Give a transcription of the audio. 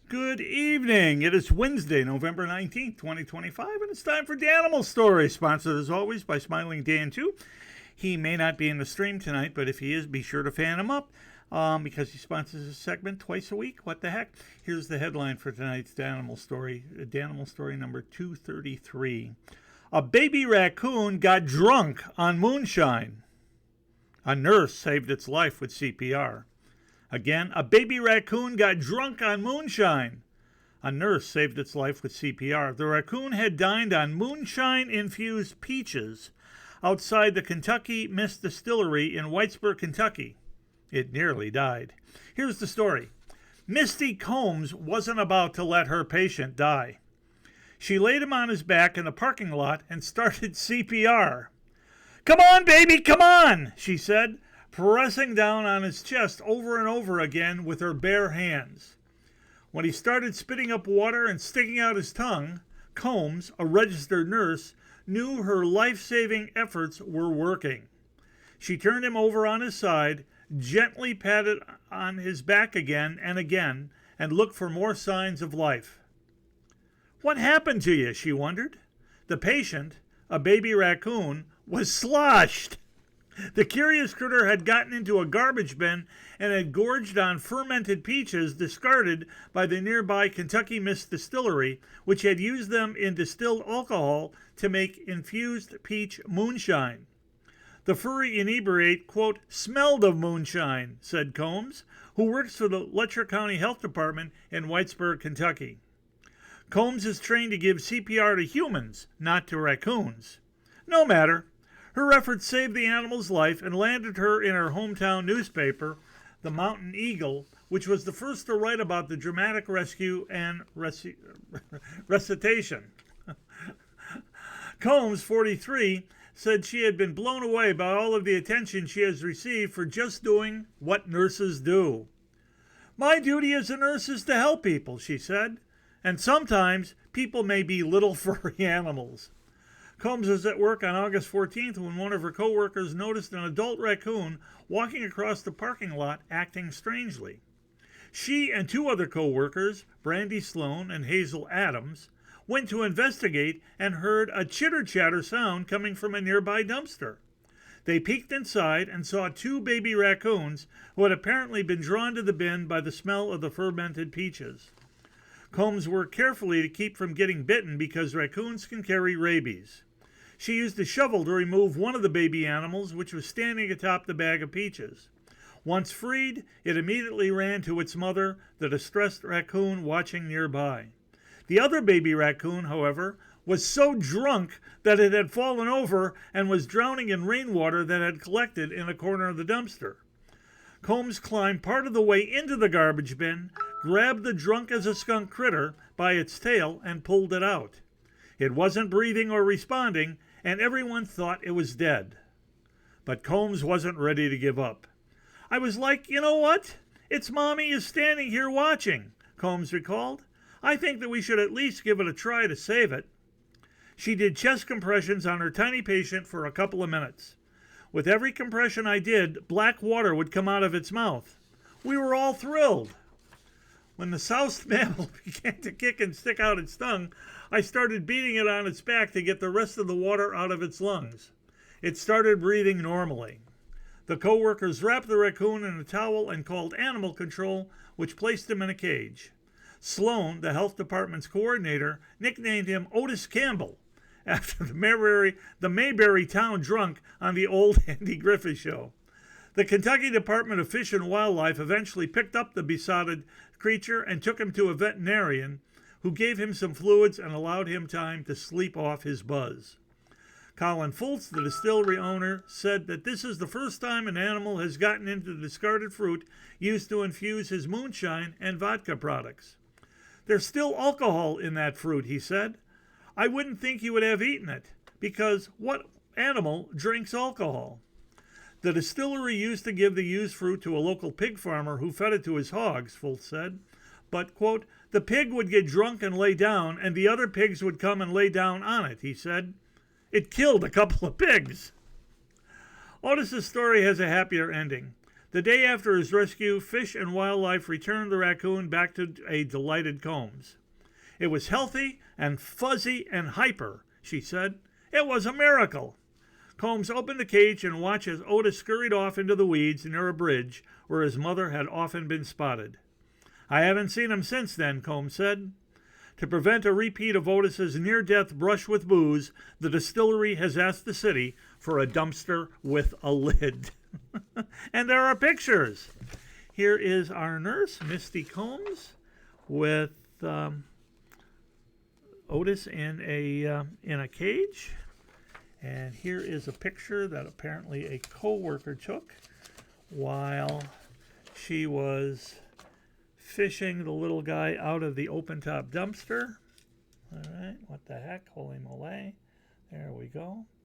Good evening. It is Wednesday, November 19th, 2025, and it's time for Danimal Stories, sponsored as always by Smiling Dan 2. He may not be in the stream tonight, but if he is, be sure to fan him up because he sponsors a segment twice a week. What the heck? Here's the headline for tonight's Danimal Story, Danimal Story number 233. A baby raccoon got drunk on moonshine. A nurse saved its life with CPR. Again, a baby raccoon got drunk on moonshine. A nurse saved its life with CPR. The raccoon had dined on moonshine-infused peaches outside the Kentucky Mist Distillery in Whitesburg, Kentucky. It nearly died. Here's the story. Misty Combs wasn't about to let her patient die. She laid him on his back in the parking lot and started CPR. "Come on, baby, come on," she said, pressing down on his chest over and over again with her bare hands. When he started spitting up water and sticking out his tongue, Combs, a registered nurse, knew her life-saving efforts were working. She turned him over on his side, gently patted on his back again, and looked for more signs of life. "What happened to you?" she wondered. The patient, a baby raccoon, was sloshed. The curious critter had gotten into a garbage bin and had gorged on fermented peaches discarded by the nearby Kentucky Mist Distillery, which had used them in distilled alcohol to make infused peach moonshine. The furry inebriate, quote, "smelled of moonshine," said Combs, who works for the Letcher County Health Department in Whitesburg, Kentucky. Combs is trained to give CPR to humans, not to raccoons. No matter. Her efforts saved the animal's life and landed her in her hometown newspaper, the Mountain Eagle, which was the first to write about the dramatic rescue and recitation. Combs, 43, said she had been blown away by all of the attention she has received for just doing what nurses do. "My duty as a nurse is to help people," she said, "and sometimes people may be little furry animals." Combs was at work on August 14th when one of her co-workers noticed an adult raccoon walking across the parking lot acting strangely. She and two other co-workers, Brandy Sloan and Hazel Adams, went to investigate and heard a chitter-chatter sound coming from a nearby dumpster. They peeked inside and saw two baby raccoons who had apparently been drawn to the bin by the smell of the fermented peaches. Combs worked carefully to keep from getting bitten because raccoons can carry rabies. She used a shovel to remove one of the baby animals, which was standing atop the bag of peaches. Once freed, it immediately ran to its mother, the distressed raccoon watching nearby. The other baby raccoon, however, was so drunk that it had fallen over and was drowning in rainwater that had collected in a corner of the dumpster. Combs climbed part of the way into the garbage bin, grabbed the drunk-as-a-skunk critter by its tail, and pulled it out. It wasn't breathing or responding, and everyone thought it was dead. But Combs wasn't ready to give up. "I was like, you know what? Its mommy is standing here watching," Combs recalled. "I think that we should at least give it a try to save it." She did chest compressions on her tiny patient for a couple of minutes. "With every compression I did, black water would come out of its mouth. We were all thrilled. When the soused mammal began to kick and stick out its tongue, I started beating it on its back to get the rest of the water out of its lungs. It started breathing normally." The co-workers wrapped the raccoon in a towel and called animal control, which placed him in a cage. Sloan, the health department's coordinator, nicknamed him Otis Campbell, after the Mayberry Town drunk on the old Andy Griffith show. The Kentucky Department of Fish and Wildlife eventually picked up the besotted creature and took him to a veterinarian who gave him some fluids and allowed him time to sleep off his buzz. Colin Fultz, the distillery owner, said that this is the first time an animal has gotten into the discarded fruit used to infuse his moonshine and vodka products. "There's still alcohol in that fruit," he said. "I wouldn't think you would have eaten it, because what animal drinks alcohol?" The distillery used to give the used fruit to a local pig farmer who fed it to his hogs, Fultz said. But, quote, "the pig would get drunk and lay down, and the other pigs would come and lay down on it," he said. "It killed a couple of pigs." Otis's story has a happier ending. The day after his rescue, Fish and Wildlife returned the raccoon back to a delighted Combs. It was healthy and fuzzy and hyper, she said. It was a miracle. Combs opened the cage and watched as Otis scurried off into the weeds near a bridge where his mother had often been spotted. I haven't seen him since then, Combs said. To prevent a repeat of Otis's near-death brush with booze, the distillery has asked the city for a dumpster with a lid. And there are pictures. Here is our nurse, Misty Combs, with Otis in a cage. And here is a picture that apparently a co-worker took while she was fishing the little guy out of the open-top dumpster. All right, what the heck? Holy moly. There we go.